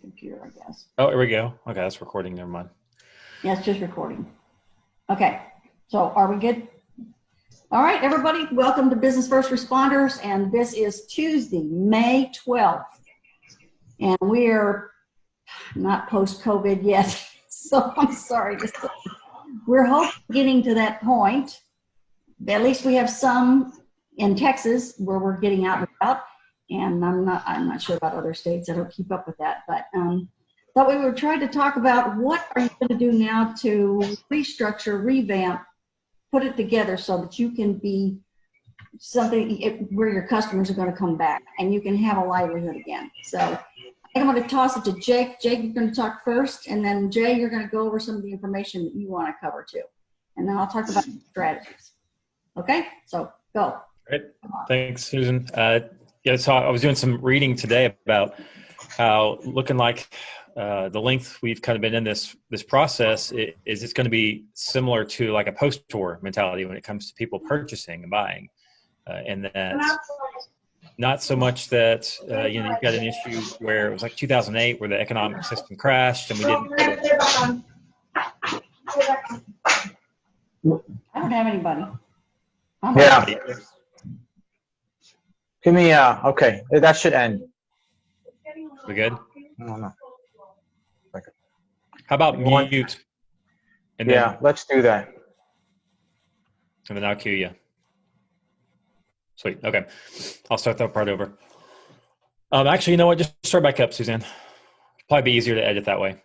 computer, I guess. Oh, here we go. Okay, that's recording. Never mind. Yeah, it's just recording. Okay, so are we good? All right, everybody, welcome to Business First Responders, and this is Tuesday, May 12th, and we are not post-COVID yet, so I'm sorry. We're hoping getting to that point. At least we have some in Texas where we're getting out and about, and I'm not sure about other states. I don't keep up with that, but thought we would try to talk about what are you going to do now to restructure, revamp, put it together so that you can be something where your customers are going to come back and you can have a livelihood again. So I think I'm going to toss it to Jake. Jake, you're going to talk first, and then Jay, you're going to go over some of the information that you want to cover too. And then I'll talk about strategies. Okay, so go. Great. Thanks, Susan. Yeah, so I was doing some reading today about how looking like the length we've kind of been in this process is it's going to be similar to like a post-war mentality when it comes to people purchasing and buying, and that not so much that you've got an issue where it was like 2008 where the economic system crashed and we didn't. I don't have anybody. Yeah. Give me okay. That should end. We good? No. How about mute? And yeah, then, let's do that. And then I'll cue you. Sweet. Okay. I'll start that part over. Actually, you know what? Just start back up, Suzanne. Probably be easier to edit that way.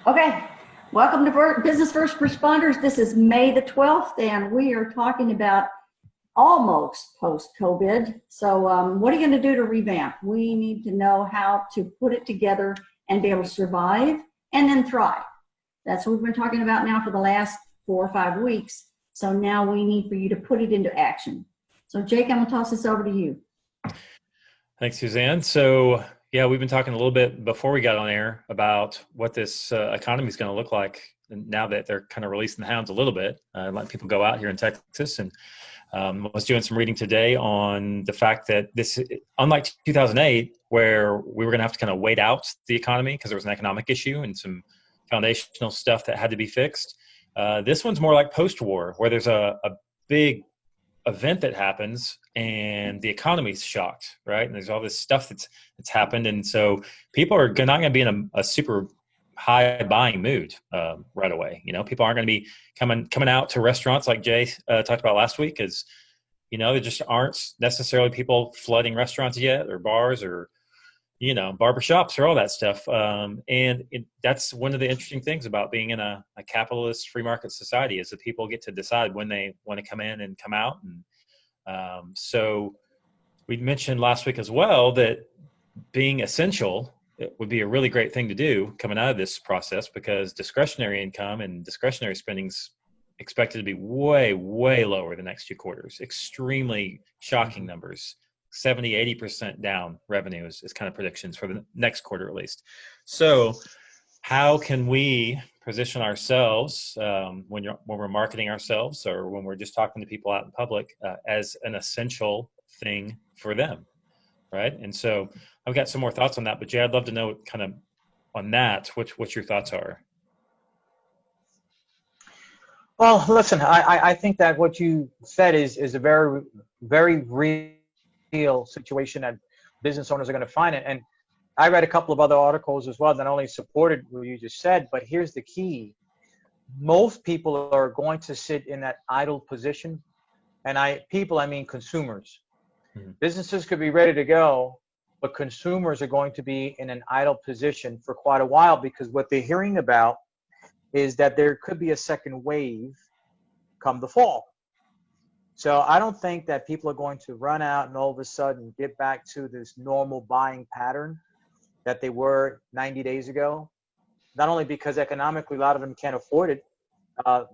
Okay. Welcome to Business First Responders. This is May the 12th, and we are talking about almost post-COVID. So what are you going to do to revamp? We need to know how to put it together and be able to survive and then thrive. That's what we've been talking about now for the last 4 or 5 weeks. So now we need for you to put it into action. So Jake, I'm going to toss this over to you. Thanks, Suzanne. So yeah, we've been talking a little bit before we got on air about what this economy is going to look like now that they're kind of releasing the hounds a little bit, letting people go out here in Texas. And I was doing some reading today on the fact that this, unlike 2008, where we were going to have to kind of wait out the economy because there was an economic issue and some foundational stuff that had to be fixed. This one's more like post-war, where there's a big event that happens and the economy's shocked, right? And there's all this stuff that's happened. And so people are not going to be in a super high buying mood right away. You know, people aren't going to be coming out to restaurants like Jay talked about last week, because, you know, there just aren't necessarily people flooding restaurants yet, or bars, or, you know, barbershops, or all that stuff. And that's one of the interesting things about being in a capitalist free market society, is that people get to decide when they want to come in and come out. And so we mentioned last week as well that being essential, it would be a really great thing to do coming out of this process, because discretionary income and discretionary spending's expected to be way, way lower the next 2 quarters. Extremely shocking numbers. 70-80% down revenue is kind of predictions for the next quarter at least. So how can we position ourselves when we're marketing ourselves, or when we're just talking to people out in public, as an essential thing for them, right? And so I've got some more thoughts on that, but Jay, I'd love to know kind of on that, what your thoughts are. Well, listen, I think that what you said is a very, very real situation that business owners are going to find it. And I read a couple of other articles as well that not only supported what you just said, but here's the key. Most people are going to sit in that idle position. And I mean consumers. Mm-hmm. Businesses could be ready to go, but consumers are going to be in an idle position for quite a while, because what they're hearing about is that there could be a second wave come the fall. So I don't think that people are going to run out and all of a sudden get back to this normal buying pattern that they were 90 days ago. Not only because economically a lot of them can't afford it,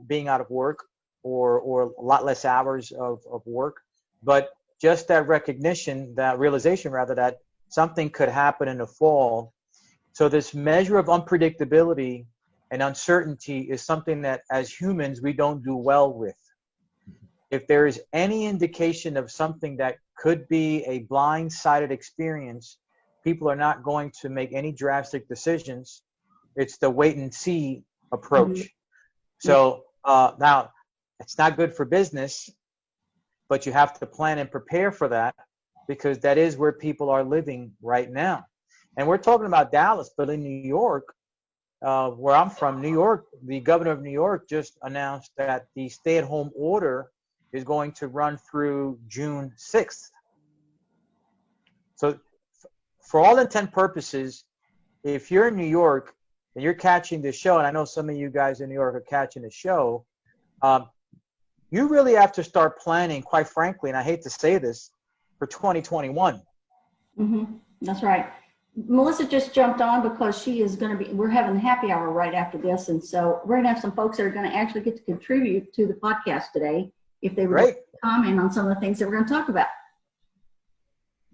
being out of work or a lot less hours of work, but just that recognition, that realization rather, that something could happen in the fall. So this measure of unpredictability and uncertainty is something that as humans we don't do well with. If there is any indication of something that could be a blindsided experience, people are not going to make any drastic decisions. It's the wait and see approach. Mm-hmm. So now it's not good for business, but you have to plan and prepare for that, because that is where people are living right now. And we're talking about Dallas, but in New York, where I'm from, New York, the governor of New York just announced that the stay-at-home order is going to run through June 6th. So for all intent purposes, if you're in New York and you're catching the show, and I know some of you guys in New York are catching the show, you really have to start planning, quite frankly, and I hate to say this, for 2021. Mm-hmm. That's right. Melissa just jumped on because she is going to be, we're having a happy hour right after this. And so we're going to have some folks that are going to actually get to contribute to the podcast today if they would like to comment on some of the things that we're going to talk about.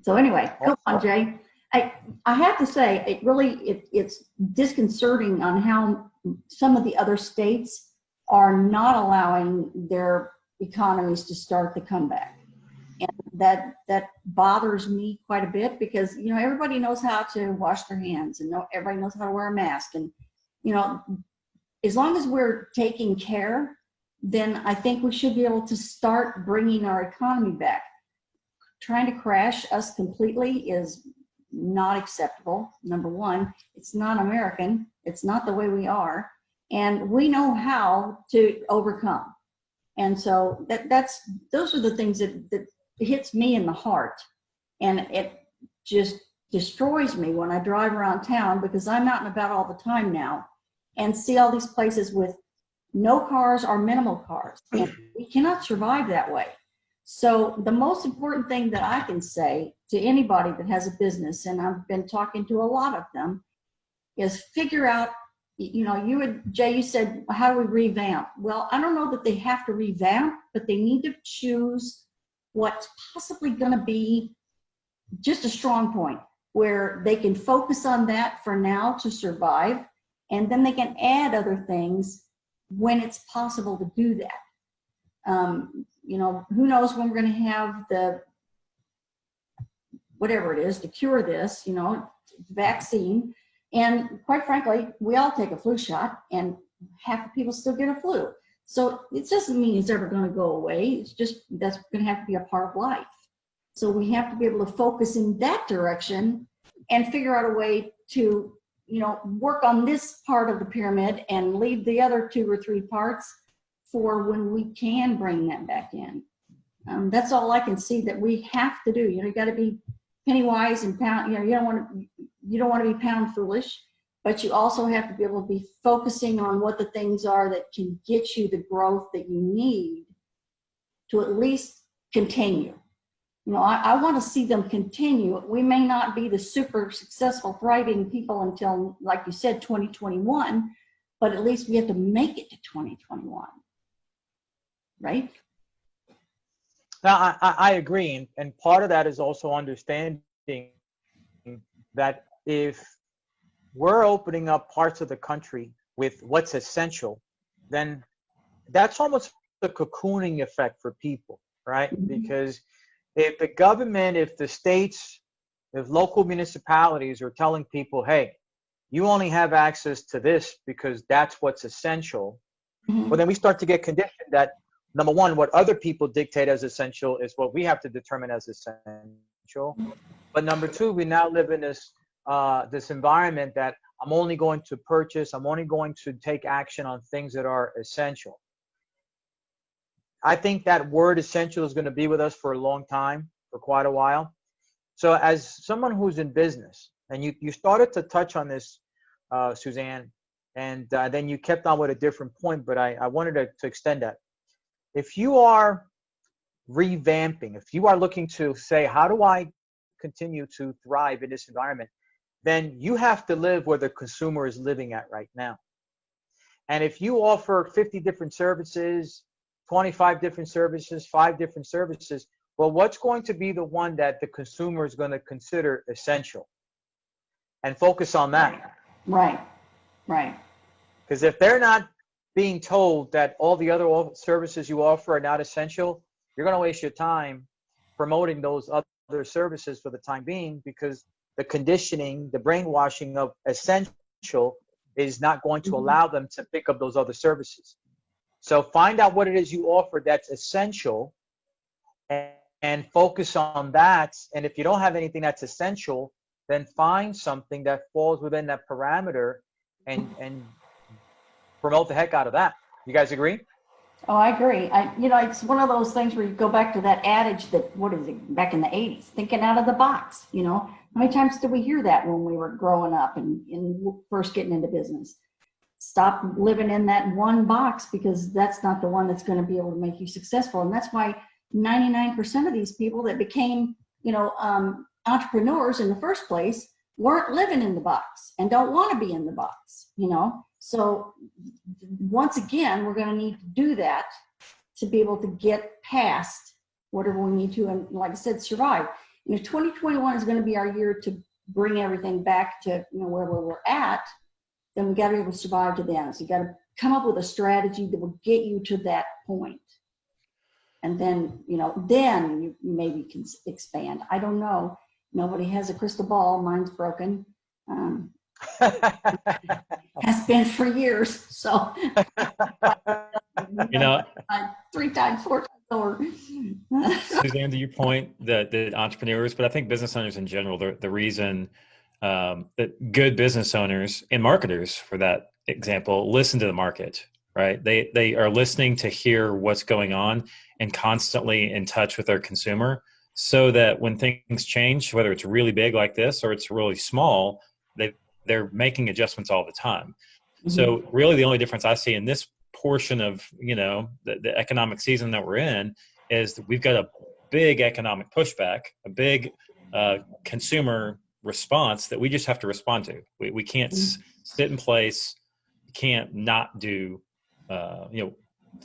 So anyway, come on, Jay. I have to say, it's disconcerting on how some of the other states are not allowing their economies to start the comeback. And that bothers me quite a bit, because, you know, everybody knows how to wash their hands, and everybody knows how to wear a mask. And, you know, as long as we're taking care, then I think we should be able to start bringing our economy back. Trying to crash us completely is not acceptable. Number one, it's not American. It's not the way we are. And we know how to overcome. And so those are the things that hits me in the heart. And it just destroys me when I drive around town, because I'm out and about all the time now and see all these places with no cars or minimal cars. And we cannot survive that way. So the most important thing that I can say to anybody that has a business, and I've been talking to a lot of them, is figure out, you know, Jay, you said, how do we revamp? Well, I don't know that they have to revamp, but they need to choose what's possibly going to be just a strong point where they can focus on that for now to survive, and then they can add other things when it's possible to do that. You know, who knows when we're going to have whatever it is to cure this, you know, vaccine. And quite frankly, we all take a flu shot, and half the people still get a flu. So it doesn't mean it's ever going to go away. It's just that's going to have to be a part of life. So we have to be able to focus in that direction and figure out a way to, you know, work on this part of the pyramid and leave the other 2 or 3 parts for when we can bring that back in. That's all I can see that we have to do. You know, you got to be penny wise and pound. You know, you don't want to be pound foolish, but you also have to be able to be focusing on what the things are that can get you the growth that you need to at least continue. You know, I want to see them continue. We may not be the super successful, thriving people until, like you said, 2021, but at least we have to make it to 2021. Right? Now, I agree. And part of that is also understanding that if we're opening up parts of the country with what's essential, then that's almost the cocooning effect for people, right? Because if the government, if the states, if local municipalities are telling people, hey, you only have access to this because that's what's essential, well, then we start to get conditioned that, number one, what other people dictate as essential is what we have to determine as essential. But number two, we now live in this environment that I'm only going to purchase, I'm only going to take action on things that are essential. I think that word essential is going to be with us for a long time, for quite a while. So as someone who's in business, and you started to touch on this, Suzanne, and then you kept on with a different point, but I wanted to extend that. If you are revamping, if you are looking to say, how do I continue to thrive in this environment, then you have to live where the consumer is living at right now. And if you offer 50 different services, 25 different services, 5 different services, well, what's going to be the one that the consumer is going to consider essential? And focus on that. Right. Because if they're not being told that all the other services you offer are not essential, you're going to waste your time promoting those other services for the time being, because the conditioning, the brainwashing of essential is not going to allow them to pick up those other services. So find out what it is you offer that's essential, and focus on that. And if you don't have anything that's essential, then find something that falls within that parameter and promote the heck out of that. You guys agree? Oh, I agree. It's one of those things where you go back to that adage that, what is it, back in the 80s, thinking out of the box. How many times did we hear that when we were growing up and first getting into business? Stop living in that one box, because that's not the one that's going to be able to make you successful. And that's why 99% of these people that became, entrepreneurs in the first place weren't living in the box and don't want to be in the box, So once again, we're going to need to do that to be able to get past whatever we need to. And like I said, survive. 2021 is going to be our year to bring everything back to, where we're at. Then we got to be able to survive to then. So you got to come up with a strategy that will get you to that point. And then, then you maybe can expand. I don't know. Nobody has a crystal ball. Mine's broken. Has been for years. So, 3 times, 4 times over. Suzanne, to your point, the entrepreneurs, but I think business owners in general, the reason that good business owners and marketers, for that example, listen to the market, right? They are listening to hear what's going on and constantly in touch with their consumer, so that when things change, whether it's really big like this or it's really small, they're making adjustments all the time. Mm-hmm. So really the only difference I see in this portion of, the economic season that we're in is that we've got a big economic pushback, a big consumer response that we just have to respond to. We can't sit in place, can't not do,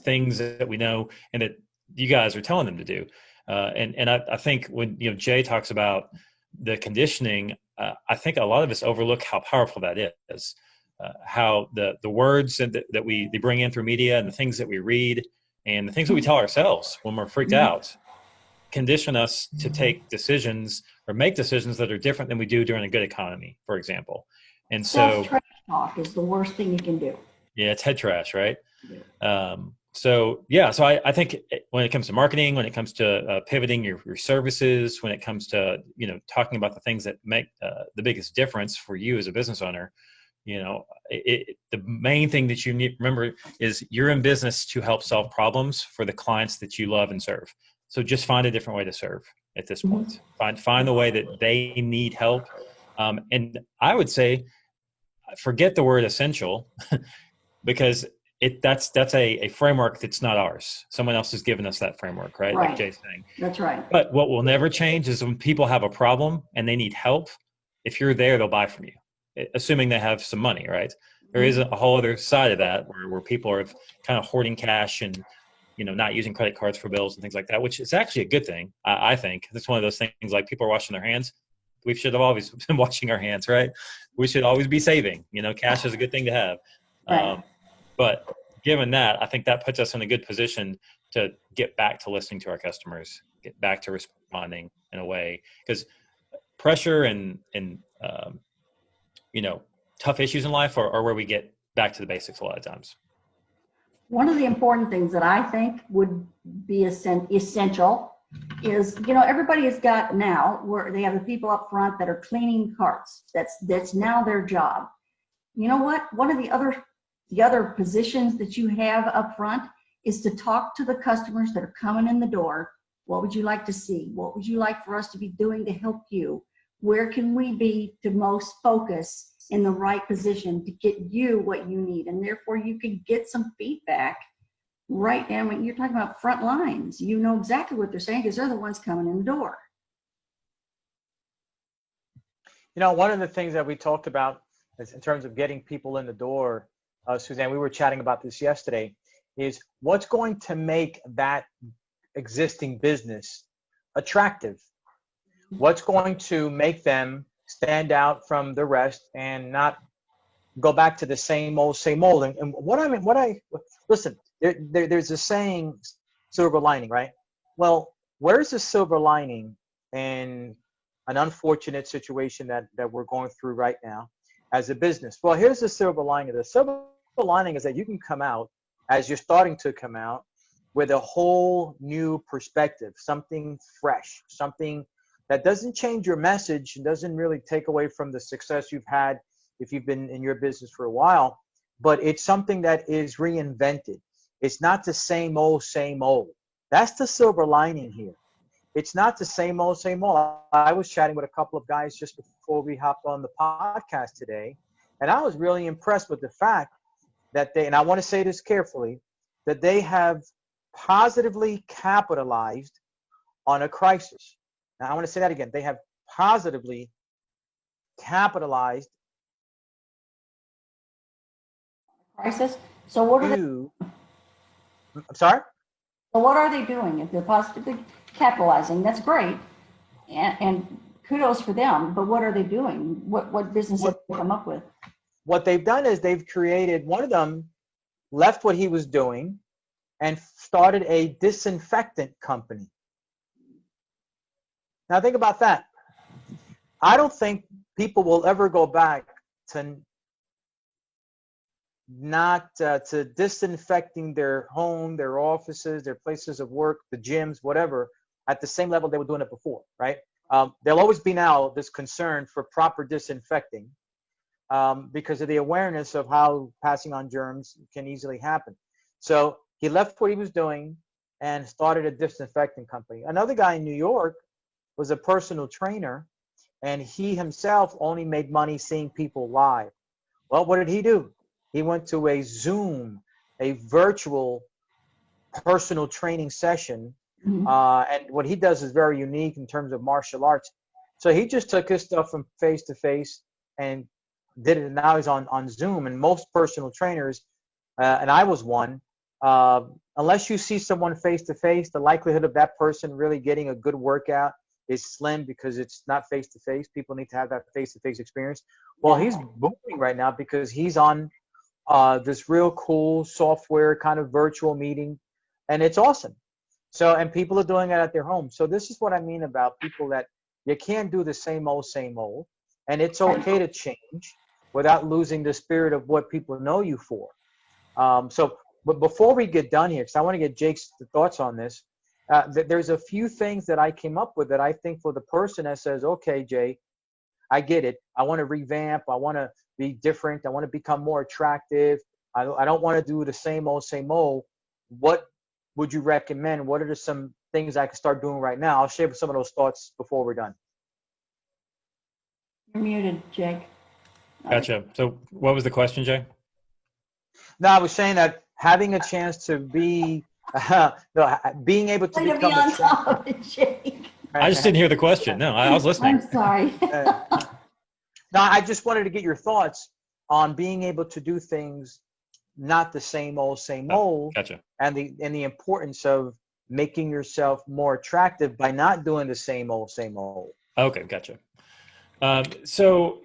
things that we know and that you guys are telling them to do. And I think when, Jay talks about the conditioning, I think a lot of us overlook how powerful that is. How the words that we bring in through media and the things that we read and the things that we tell ourselves when we're freaked out condition us to take decisions or make decisions that are different than we do during a good economy, for example. And so trash talk is the worst thing you can do. Yeah, it's head trash, right? Yeah. So I think when it comes to marketing, when it comes to pivoting your services, when it comes to, talking about the things that make the biggest difference for you as a business owner, the main thing that you need to remember is you're in business to help solve problems for the clients that you love and serve. So just find a different way to serve at this point. Find the way that they need help. And I would say, forget the word essential because that's a framework that's not ours. Someone else has given us that framework, right? Like Jay's saying. That's right. But what will never change is when people have a problem and they need help, if you're there, they'll buy from you, assuming they have some money, right? There is a whole other side of that where people are kind of hoarding cash and, not using credit cards for bills and things like that, which is actually a good thing. I think it's one of those things like people are washing their hands. We should have always been washing our hands, right? We should always be saving. Cash is a good thing to have. Right. But given that, I think that puts us in a good position to get back to listening to our customers, get back to responding in a way, because pressure and tough issues in life are where we get back to the basics a lot of times. One of the important things that I think would be essential is, everybody has got now where they have the people up front that are cleaning carts. That's now their job. You know what? One of the other positions that you have up front is to talk to the customers that are coming in the door. What would you like to see? What would you like for us to be doing to help you? Where can we be to most focus in the right position to get you what you need? And therefore you can get some feedback right now. When you're talking about front lines, you know exactly what they're saying because they're the ones coming in the door. One of the things that we talked about is in terms of getting people in the door, Suzanne, we were chatting about this yesterday, is what's going to make that existing business attractive? What's going to make them stand out from the rest and not go back to the same old? And listen, there's a saying, silver lining, right? Well, where's the silver lining in an unfortunate situation that we're going through right now as a business. Well, here's the silver lining. The silver lining is that you can come out, as you're starting to come out, with a whole new perspective, something fresh, something that doesn't change your message and doesn't really take away from the success you've had if you've been in your business for a while, but it's something that is reinvented. It's not the same old, same old. That's the silver lining here. It's not the same old, same old. I was chatting with a couple of guys just before we hopped on the podcast today, and I was really impressed with the fact that they, and I want to say this carefully, that they have positively capitalized on a crisis. Now, I want to say that again. They have positively capitalized Crisis. So what are they? I'm sorry? So what are they doing? If they're positively capitalizing, that's great, and kudos for them. But what are they doing? What business have they come up with? What they've done is they've created, one of them left what he was doing and started a disinfectant company. Now think about that. I don't think people will ever go back to to disinfecting their home, their offices, their places of work, the gyms, whatever, at the same level they were doing it before, right? There'll always be now this concern for proper disinfecting because of the awareness of how passing on germs can easily happen. So he left what he was doing and started a disinfecting company. Another guy in New York was a personal trainer, and he himself only made money seeing people live. Well, what did he do? He went to a Zoom, a virtual personal training session. And what he does is very unique in terms of martial arts. So he just took his stuff from face to face and did it. And now he's on Zoom. And most personal trainers, and I was one, unless you see someone face to face, the likelihood of that person really getting a good workout is slim because it's not face to face. People need to have that face to face experience. Well, he's booming right now because he's on this real cool software kind of virtual meeting, and it's awesome. So, and people are doing it at their home. So this is what I mean about people, that you can't do the same old, and it's okay to change without losing the spirit of what people know you for. But before we get done here, because I want to get Jake's thoughts on this, there's a few things that I came up with that I think for the person that says, okay, Jay, I get it. I want to revamp. I want to be different. I want to become more attractive. I don't want to do the same old. What would you recommend? What are some things I can start doing right now? I'll share some of those thoughts before we're done. You're muted, Jake. Gotcha. So what was the question, Jay? No, I was saying that having a chance to be, being able to become be on top of it, Jake. I just didn't hear the question. No, I was listening. I'm sorry. No, I just wanted to get your thoughts on being able to do things not the same old, Gotcha. and the importance of making yourself more attractive by not doing the same old. Okay, gotcha. So,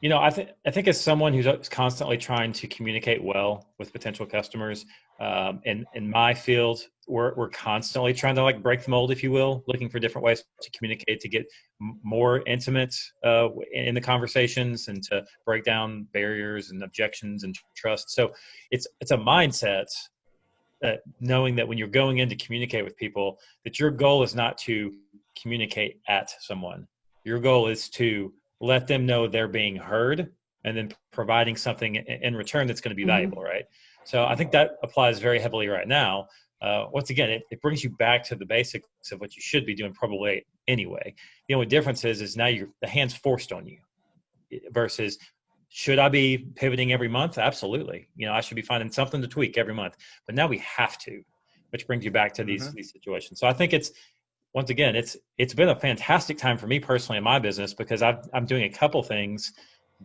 I think as someone who's constantly trying to communicate well with potential customers, in my field, we're constantly trying to break the mold, if you will, looking for different ways to communicate, to get more intimate in the conversations, and to break down barriers and objections and trust. So it's a mindset, knowing that when you're going in to communicate with people, that your goal is not to communicate at someone. Your goal is to let them know they're being heard, and then providing something in return that's going to be valuable, right? So I think that applies very heavily right now. Once again, it brings you back to the basics of what you should be doing probably anyway. The only difference is now the hand's forced on you, versus should I be pivoting every month? Absolutely. I should be finding something to tweak every month, but now we have to, which brings you back to these situations. So I think once again, it's been a fantastic time for me personally in my business, because I'm doing a couple things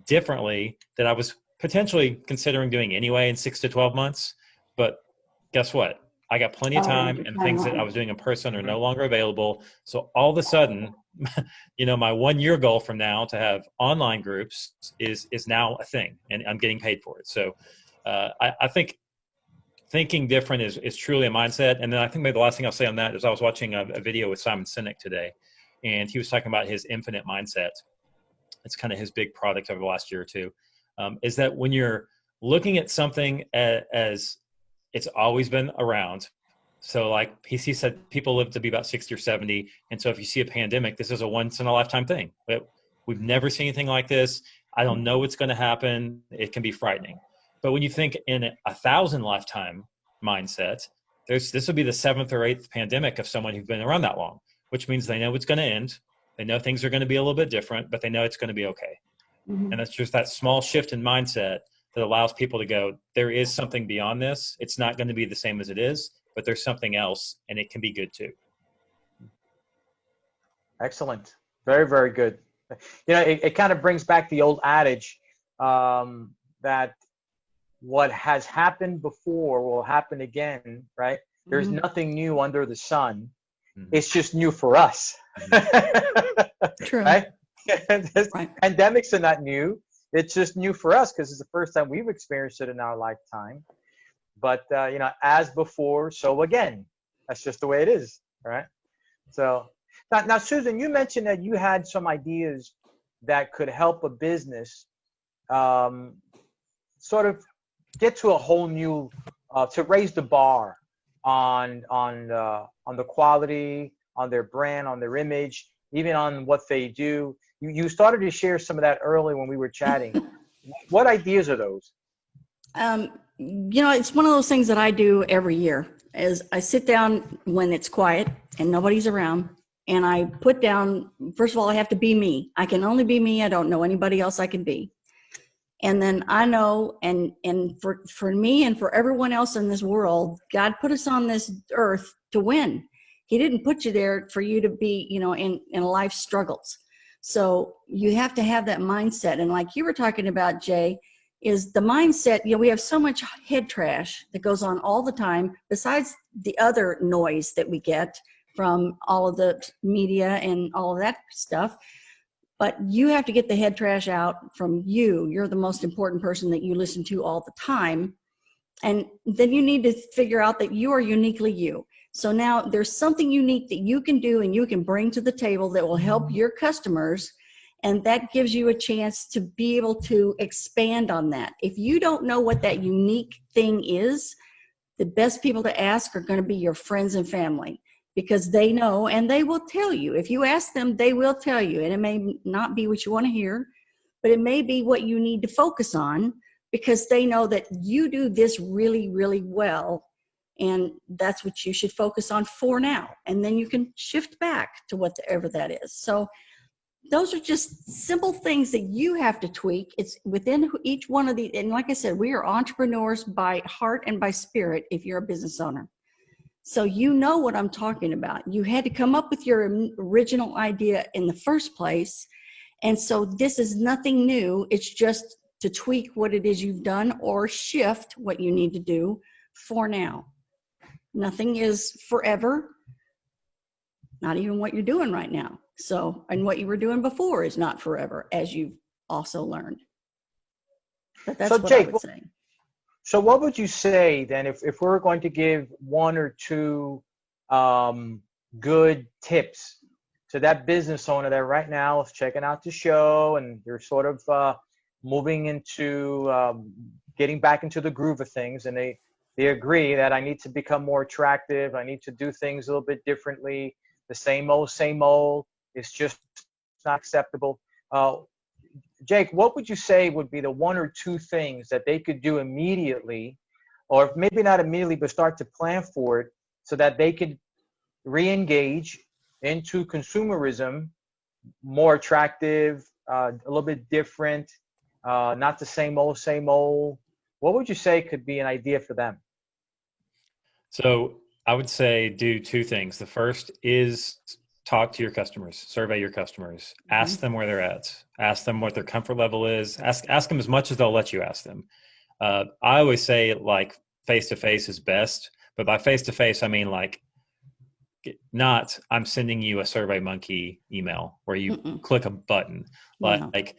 differently that I was potentially considering doing anyway in 6 to 12 months. But guess what? I got plenty of time, and things that I was doing in person are no longer available. So all of a sudden, my 1 year goal from now to have online groups is now a thing, and I'm getting paid for it. So I think thinking different is truly a mindset. And then I think maybe the last thing I'll say on that is I was watching a video with Simon Sinek today, and he was talking about his infinite mindset. It's kind of his big product over the last year or two. Is that when you're looking at something as it's always been around. So like he said, people live to be about 60 or 70. And so if you see a pandemic, this is a once in a lifetime thing. We've never seen anything like this. I don't know what's going to happen. It can be frightening. But when you think in 1,000 lifetime mindset, this would be the 7th or 8th pandemic of someone who's been around that long, which means they know it's going to end. They know things are going to be a little bit different, but they know it's going to be okay. Mm-hmm. And it's just that small shift in mindset that allows people to go, there is something beyond this. It's not going to be the same as it is, but there's something else, and it can be good too. Excellent. Very, very good. It kind of brings back the old adage that what has happened before will happen again, right? There's nothing new under the sun. It's just new for us. True. Right? Right. Pandemics are not new. It's just new for us because it's the first time we've experienced it in our lifetime. But, as before, so again. That's just the way it is, right? So now, Susan, you mentioned that you had some ideas that could help a business sort of get to a whole new, to raise the bar on the quality, on their brand, on their image, even on what they do. You started to share some of that early when we were chatting. What ideas are those? It's one of those things that I do every year is I sit down when it's quiet and nobody's around, and I put down, first of all, I have to be me. I can only be me. I don't know anybody else I can be. And then I know, and for me and for everyone else in this world, God put us on this earth to win. He didn't put you there for you to be, in life's struggles. So you have to have that mindset. And like you were talking about, Jay, is the mindset, we have so much head trash that goes on all the time, besides the other noise that we get from all of the media and all of that stuff. But you have to get the head trash out from you. You're the most important person that you listen to all the time. And then you need to figure out that you are uniquely you. So now there's something unique that you can do and you can bring to the table that will help your customers. And that gives you a chance to be able to expand on that. If you don't know what that unique thing is, the best people to ask are going to be your friends and family, because they know and they will tell you. If you ask them, they will tell you. And it may not be what you want to hear, but it may be what you need to focus on, because they know that you do this really, really well. And that's what you should focus on for now. And then you can shift back to whatever that is. So those are just simple things that you have to tweak. It's within each one of the, and like I said, we are entrepreneurs by heart and by spirit if you're a business owner. So you know what I'm talking about. You had to come up with your original idea in the first place. And so this is nothing new. It's just to tweak what it is you've done or shift what you need to do for now. Nothing is forever, not even what you're doing right now. So, and what you were doing before is not forever, as you've also learned. But that's what Jake, I would say. So what would you say then if we're going to give one or two good tips to that business owner that right now is checking out the show and they're sort of moving into getting back into the groove of things, and they agree that I need to become more attractive, I need to do things a little bit differently, the same old, it's just not acceptable. Jake, what would you say would be the one or two things that they could do immediately, or maybe not immediately, but start to plan for it so that they could re-engage into consumerism, more attractive, a little bit different, not the same old? What would you say could be an idea for them? So I would say do two things. The first is talk to your customers, survey your customers, ask them where they're at, ask them what their comfort level is, ask them as much as they'll let you ask them. I always say like face-to-face is best, but by face-to-face, I mean like not I'm sending you a Survey Monkey email where you click a button. Like,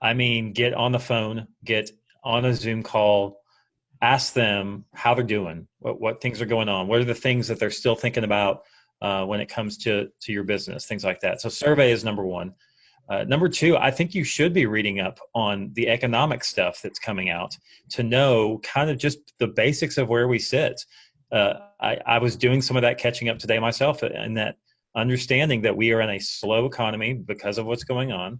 I mean, get on the phone, get on a Zoom call, ask them how they're doing, what things are going on, what are the things that they're still thinking about, when it comes to your business, things like that. So survey is number one. Number two, I think you should be reading up on the economic stuff that's coming out to know kind of just the basics of where we sit. I was doing some of that catching up today myself, and that understanding that we are in a slow economy because of what's going on.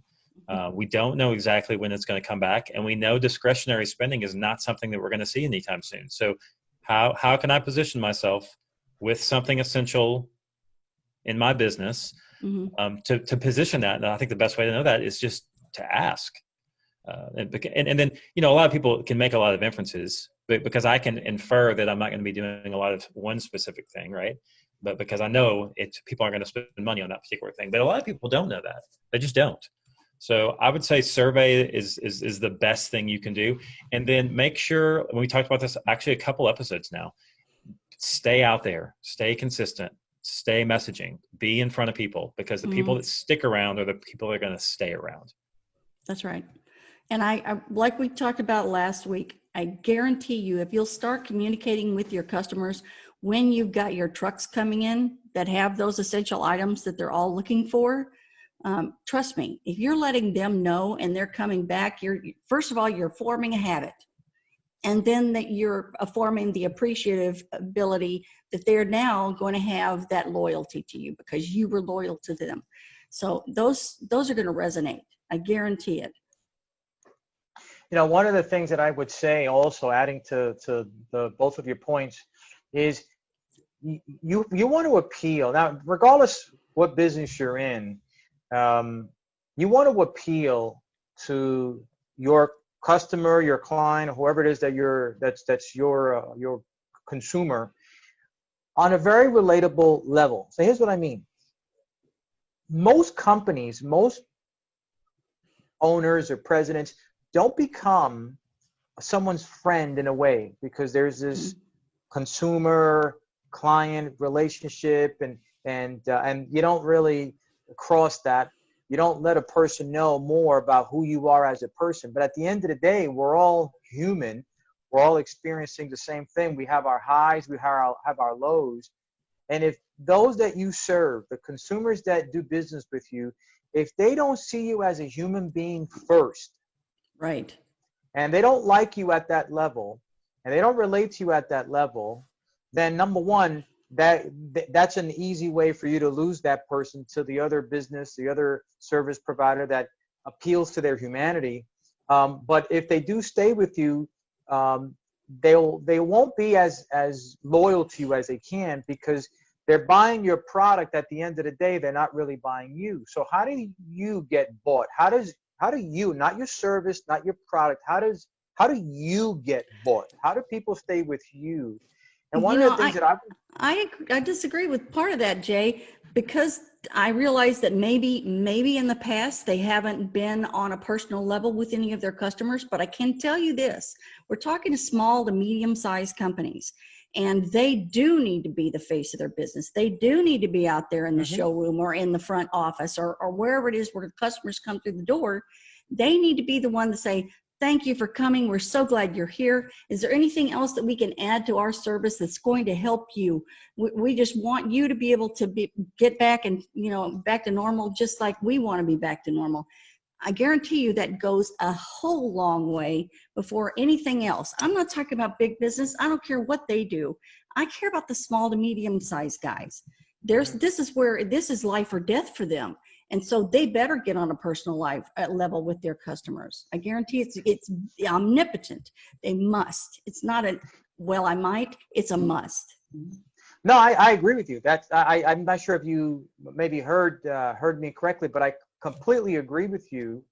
We don't know exactly when it's going to come back, and we know discretionary spending is not something that we're going to see anytime soon. So how can I position myself with something essential in my business to position that? And I think the best way to know that is just to ask. And then, a lot of people can make a lot of inferences, but because I can infer that I'm not going to be doing a lot of one specific thing, right? But because I know people aren't going to spend money on that particular thing. But a lot of people don't know that. They just don't. So I would say survey is the best thing you can do. And then make sure, when we talked about this actually a couple episodes now, stay out there, stay consistent, stay messaging, be in front of people, because the people that stick around are the people that are going to stay around. That's right. And I like we talked about last week, I guarantee you, if you'll start communicating with your customers when you've got your trucks coming in that have those essential items that they're all looking for, trust me, if you're letting them know and they're coming back, first of all, you're forming a habit. And then that you're forming the appreciative ability that they're now going to have that loyalty to you because you were loyal to them. So those are going to resonate. I guarantee it. One of the things that I would say also, adding to the both of your points, is you want to appeal. Now, regardless what business you're in, you want to appeal to your customer, your client, whoever it is that's your consumer, on a very relatable level. So here's what I mean. Most companies, most owners or presidents don't become someone's friend in a way, because there's this consumer client relationship, and you don't really cross that. You don't let a person know more about who you are as a person. But at the end of the day, we're all human. We're all experiencing the same thing. We have our highs, we have our lows. And if those that you serve, the consumers that do business with you, if they don't see you as a human being first, right, and they don't like you at that level, and they don't relate to you at that level, then number one, that's an easy way for you to lose that person to the other business, the other service provider that appeals to their humanity. But if they do stay with you, they won't be as loyal to you as they can, because they're buying your product. At the end of the day, they're not really buying you. So how do you get bought? How do you, not your service, not your product, how do you get bought? How do people stay with you? And one of the things I disagree with part of that, Jay, because I realize that maybe in the past they haven't been on a personal level with any of their customers, but I can tell you this, we're talking to small to medium-sized companies, and they do need to be the face of their business. They do need to be out there in the showroom or in the front office or wherever it is where the customers come through the door. They need to be the one to say, thank you for coming. We're so glad you're here. Is there anything else that we can add to our service that's going to help you? We just want you to be able to get back and, back to normal, just like we want to be back to normal. I guarantee you that goes a whole long way before anything else. I'm not talking about big business. I don't care what they do. I care about the small to medium-sized guys. This is life or death for them. And so they better get on a personal level with their customers. I guarantee it's omnipotent. They must. It's not I might, it's a must. No, I agree with you. I'm not sure if you maybe heard me correctly, but I completely agree with you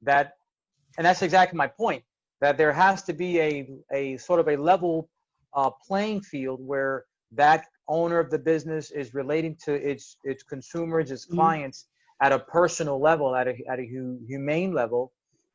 and that's exactly my point, that there has to be a sort of a level playing field where that owner of the business is relating to its consumers, its clients, at a personal level, at a humane level,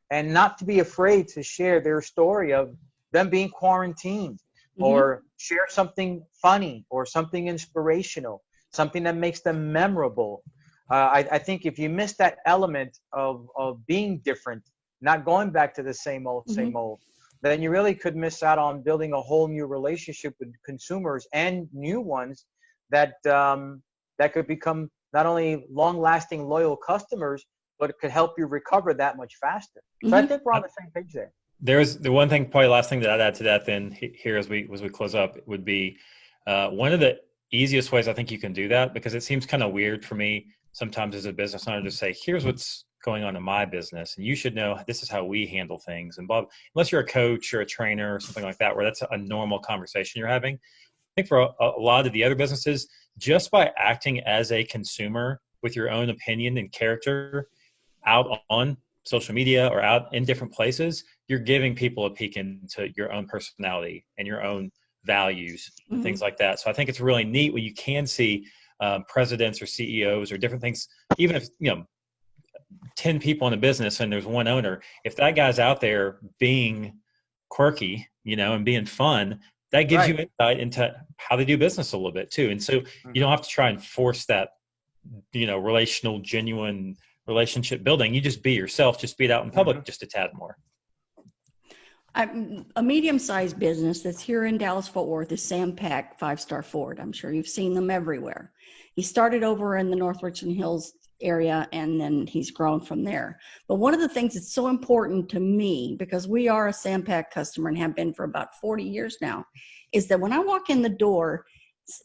and not to be afraid to share their story of them being quarantined, or share something funny or something inspirational, something that makes them memorable. I think if you miss that element of being different, not going back to the same old, then you really could miss out on building a whole new relationship with consumers and new ones that that could become not only long-lasting, loyal customers, but it could help you recover that much faster. So I think we're on the same page there. There's the one thing, probably last thing that I'd add to that then here as we close up would be one of the easiest ways I think you can do that, because it seems kind of weird for me sometimes as a business owner to say, here's what's going on in my business, and you should know this is how we handle things, and blah, unless you're a coach or a trainer or something like that, where that's a normal conversation you're having. I think for a lot of the other businesses, just by acting as a consumer with your own opinion and character out on social media or out in different places, you're giving people a peek into your own personality and your own values and things like that. So I think it's really neat when you can see presidents or CEOs or different things, even if, 10 people in a business and there's one owner, if that guy's out there being quirky, and being fun, that gives you insight into how they do business a little bit too. And so you don't have to try and force that, relational, genuine relationship building. You just be yourself, just be it out in public just a tad more. A medium-sized business that's here in Dallas-Fort Worth is Sam Pack, 5-Star Ford. I'm sure you've seen them everywhere. He started over in the North Richland Hills area, and then he's grown from there. But one of the things that's so important to me, because we are a Sam Pack customer and have been for about 40 years now, is that when I walk in the door,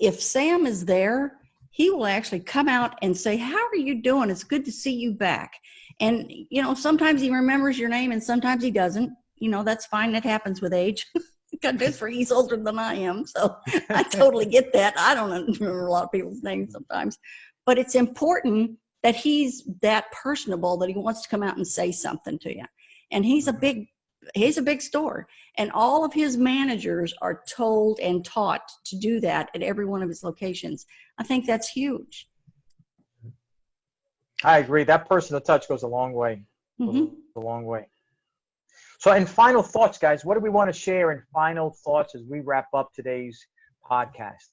if Sam is there, he will actually come out and say, how are you doing? It's good to see you back. And, sometimes he remembers your name and sometimes he doesn't. That's fine. That happens with age. He's older than I am. So I totally get that. I don't remember a lot of people's names sometimes. But it's important that he's that personable that he wants to come out and say something to you. And he's a big store. And all of his managers are told and taught to do that at every one of his locations. I think that's huge. I agree. That personal touch goes a long way. A long way. So in final thoughts, guys, what do we want to share in final thoughts as we wrap up today's podcast?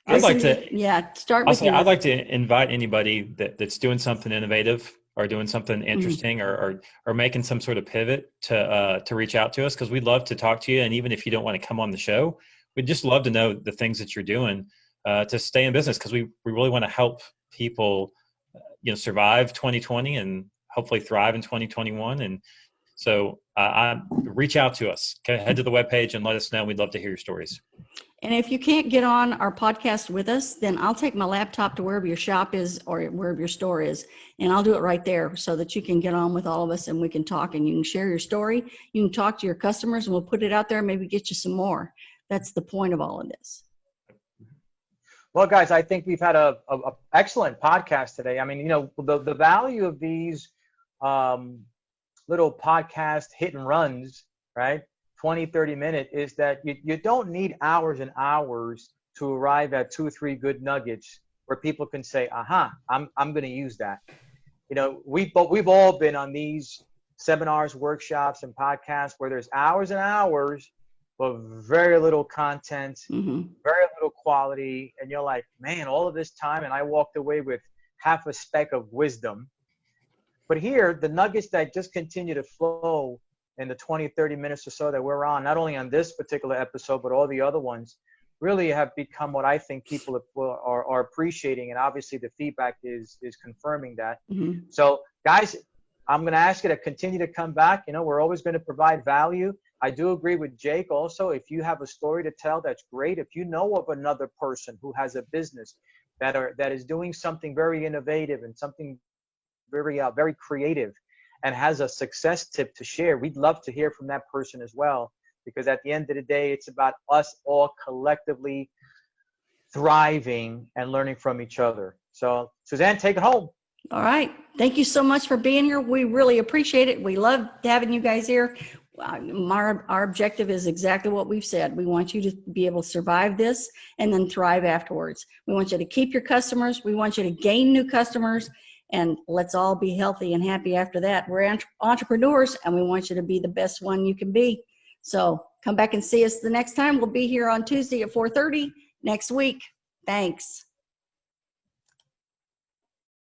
I'd like to I'd like to invite anybody that's doing something innovative or doing something interesting or making some sort of pivot to reach out to us, because we'd love to talk to you. And even if you don't want to come on the show, we'd just love to know the things that you're doing to stay in business, because we really want to help people survive 2020 and hopefully thrive in 2021. And so reach out to us. Head to the webpage and let us know. We'd love to hear your stories. And if you can't get on our podcast with us, then I'll take my laptop to wherever your shop is or wherever your store is, and I'll do it right there so that you can get on with all of us and we can talk and you can share your story. You can talk to your customers and we'll put it out there and maybe get you some more. That's the point of all of this. Well, guys, I think we've had a excellent podcast today. I mean, the value of these little podcast hit and runs, right? 20, 30 minute is that you don't need hours and hours to arrive at 2 or 3 good nuggets where people can say, aha, I'm going to use that. We've all been on these seminars, workshops, and podcasts where there's hours and hours, but very little content, very little quality. And you're like, man, all of this time. And I walked away with half a speck of wisdom. But here, the nuggets that just continue to flow in the 20, 30 minutes or so that we're on, not only on this particular episode, but all the other ones, really have become what I think people are appreciating. And obviously the feedback is confirming that. So guys, I'm going to ask you to continue to come back. We're always going to provide value. I do agree with Jake also. If you have a story to tell, that's great. If you know of another person who has a business that is doing something very innovative and something very creative and has a success tip to share, we'd love to hear from that person as well, because at the end of the day, it's about us all collectively thriving and learning from each other. So Suzanne, take it home. All right. Thank you so much for being here. We really appreciate it. We love having you guys here. Our objective is exactly what we've said. We want you to be able to survive this and then thrive afterwards. We want you to keep your customers. We want you to gain new customers. And let's all be healthy and happy after that. We're entrepreneurs, and we want you to be the best one you can be. So come back and see us the next time. We'll be here on Tuesday at 4:30 next week. Thanks.